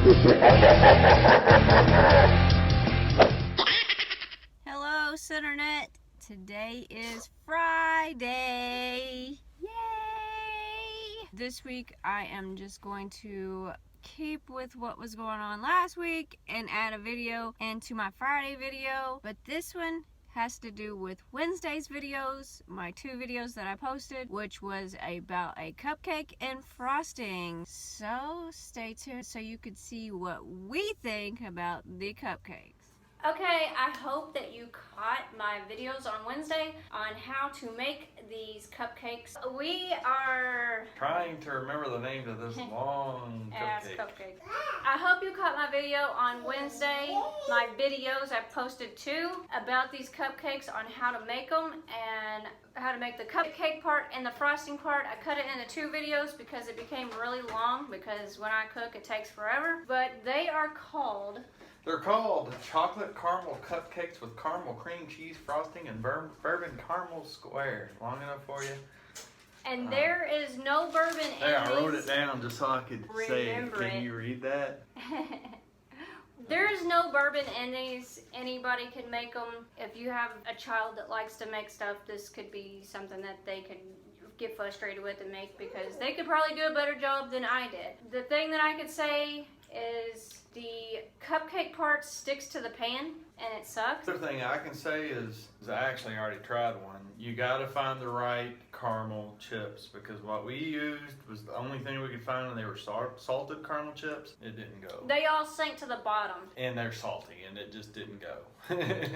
Hello, Centernet. Today is Friday. Yay! This week I am just going to keep with what was going on last week and add a video into my Friday video. But this one has to do with Wednesday's videos, my 2 videos that I posted, which was about a cupcake and frosting. So stay tuned so you could see what we think about the cupcakes. Okay, I hope that you caught my videos on Wednesday on how to make these cupcakes. We are trying to remember the name of this long cupcake. I hope you caught my video on Wednesday. My videos, I posted 2 about these cupcakes on how to make them and how to make the cupcake part and the frosting part. I cut it into 2 videos because it became really long because when I cook it takes forever. But they are called... They're called chocolate caramel cupcakes with caramel cream cheese frosting and bourbon caramel square. Long enough for you? And there is no bourbon in there, these. I wrote it down just so I could say it. Can you read that? There is no bourbon in these. Anybody can make them. If you have a child that likes to make stuff, this could be something that they could get frustrated with and make because they could probably do a better job than I did. The thing that I could say is the cupcake part sticks to the pan and it sucks. The other thing I can say is I actually already tried one. You gotta find the right caramel chips because what we used was the only thing we could find and they were salted caramel chips. It didn't go. They all sank to the bottom. And they're salty and it just didn't go.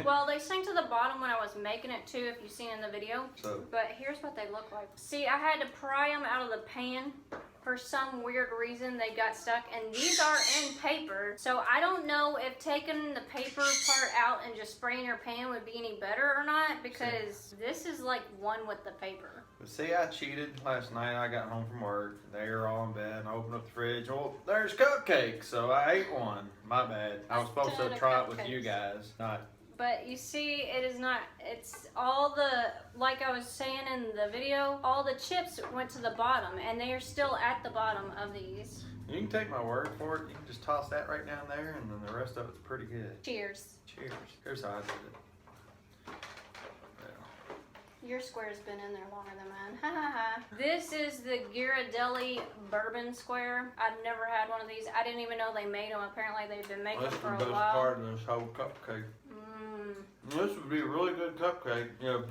Well, they sank to the bottom when I was making it too, if you've seen in the video. So, but here's what they look like. See, I had to pry them out of the pan. For some weird reason, they got stuck, and these are in paper, so I don't know if taking the paper part out and just spraying your pan would be any better or not, because this is like one with the paper. But see, I cheated last night. I got home from work. They were all in bed, and I opened up the fridge. Well, there's cupcakes, so I ate one. My bad. I was supposed to try it with you guys, not... But you see, it is not, it's all the, like I was saying in the video, all the chips went to the bottom, and they are still at the bottom of these. You can take my word for it. You can just toss that right down there, and then the rest of it's pretty good. Cheers. Cheers. Here's how I did it. Yeah. Your square's been in there longer than mine. Ha ha ha. This is the Ghirardelli Bourbon Square. I've never had one of these. I didn't even know they made them. Apparently they've been making them for a while. That's the best part of this whole cupcake. This would be a really good cupcake. You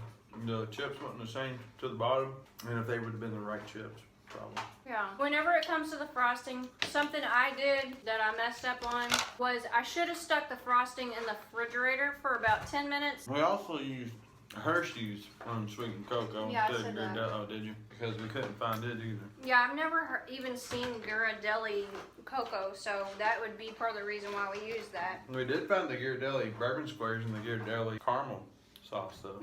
know, the chips wouldn't have sank to the bottom, and if they would have been the right chips, probably. Yeah. Whenever it comes to the frosting, something I did that I messed up on was I should have stuck the frosting in the refrigerator for about 10 minutes. We also used Hershey's unsweetened cocoa instead of Ghirardelli. Oh, did you? Because we couldn't find it either. Yeah, I've never even seen Ghirardelli cocoa, so that would be part of the reason why we used that. We did find the Ghirardelli bourbon squares and the Ghirardelli caramel sauce, though.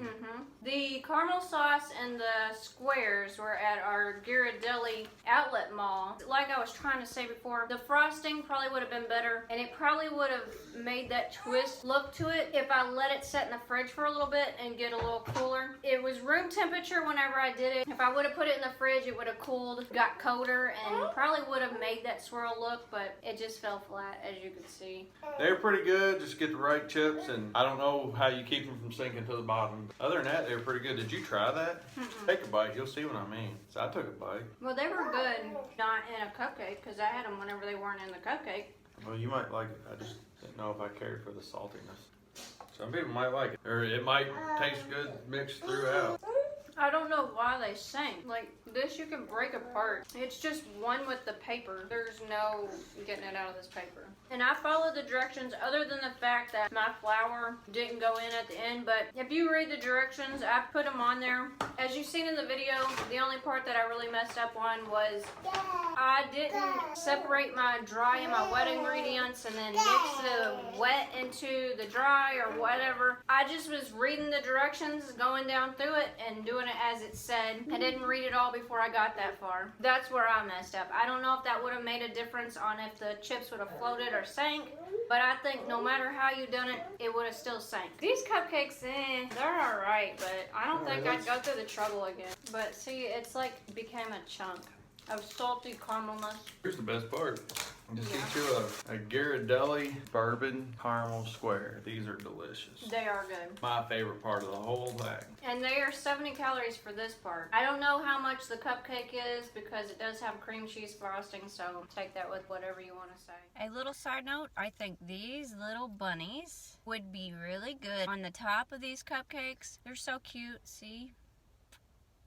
The caramel sauce and the squares were at our Ghirardelli outlet mall. Like I was trying to say before, the frosting probably would have been better, and it probably would have made that twist look to it if I let it set in the fridge for a little bit and get a little cooler. It was room temperature whenever I did it. If I would have put it in the fridge, it would have cooled, got colder, and probably would have made that swirl look, but it just fell flat, as you can see. They're pretty good. Just get the right chips, and I don't know how you keep them from sinking to the bottom. Other than that, they were pretty good. Did you try that? Take a bite. You'll see what I mean. So I took a bite. Well, they were good, not in a cupcake, because I had them whenever they weren't in the cupcake. Well, you might like it. I just didn't know if I cared for the saltiness. Some people might like it. Or it might taste good mixed throughout. I don't know why they sank. Like, this you can break apart. It's just one with the paper. There's no getting it out of this paper. And I followed the directions other than the fact that my flour didn't go in at the end. But if you read the directions, I put them on there. As you've seen in the video, the only part that I really messed up on was I didn't separate my dry and my wet ingredients and then mix the wet into the dry or whatever. I just was reading the directions, going down through it and doing it as it said. I didn't read it all before I got that far. That's where I messed up. I don't know if that would have made a difference on if the chips would have floated or sank, but I think no matter how you done it, it would have still sank. These cupcakes, they're alright, but I don't think I'd go through the trouble again. But see, it's like became a chunk. of salty caramelness. Here's the best part. Just Yeah. get you a Ghirardelli bourbon caramel square. These are delicious. They are good. My favorite part of the whole thing. And they are 70 calories for this part. I don't know how much the cupcake is because it does have cream cheese frosting, so take that with whatever you want to say. A little side note, I think these little bunnies would be really good on the top of these cupcakes. They're so cute, see?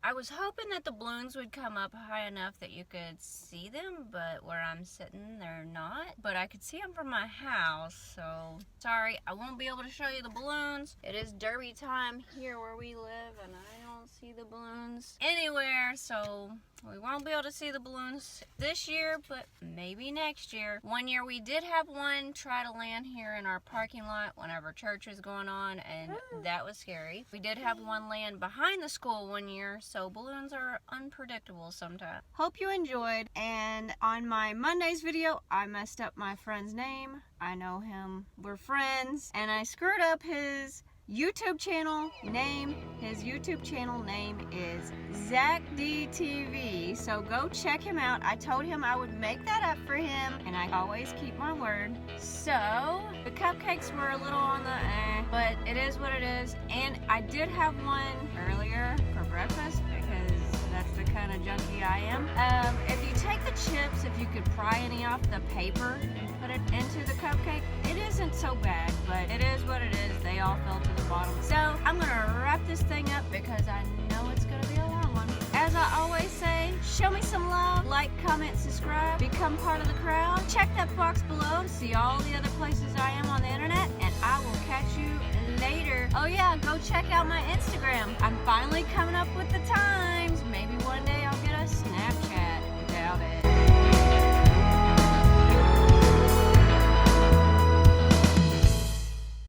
I was hoping that the balloons would come up high enough that you could see them, but where I'm sitting, they're not. But I could see them from my house, so sorry, I won't be able to show you the balloons. It is derby time here where we live, and I don't see the balloons anywhere, so we won't be able to see the balloons this year, but maybe next year. One year we did have one try to land here in our parking lot whenever church was going on, and that was scary. We did have one land behind the school one year, so balloons are unpredictable sometimes. Hope you enjoyed, and on my Monday's video, I messed up my friend's name. I know him, we're friends, and I screwed up his YouTube channel name. His YouTube channel name is ZachDTV, so go check him out. I told him I would make that up for him, and I always keep my word. So the cupcakes were a little on the but it is what it is. And I did have one earlier for breakfast because that's the kind of junkie I am. If you take the chips, if you could pry any off the paper and put it into the cupcake, it isn't so bad, but it is what it is. They all fell to the bottom. So I'm gonna wrap this thing up because I know it's gonna be a long one. As I always say, show me some love, like, comment, subscribe, become part of the crowd. Check that box below to see all the other places I am on the internet, and I will catch you later. Oh yeah, go check out my Instagram. I'm finally coming up with the times. Maybe one day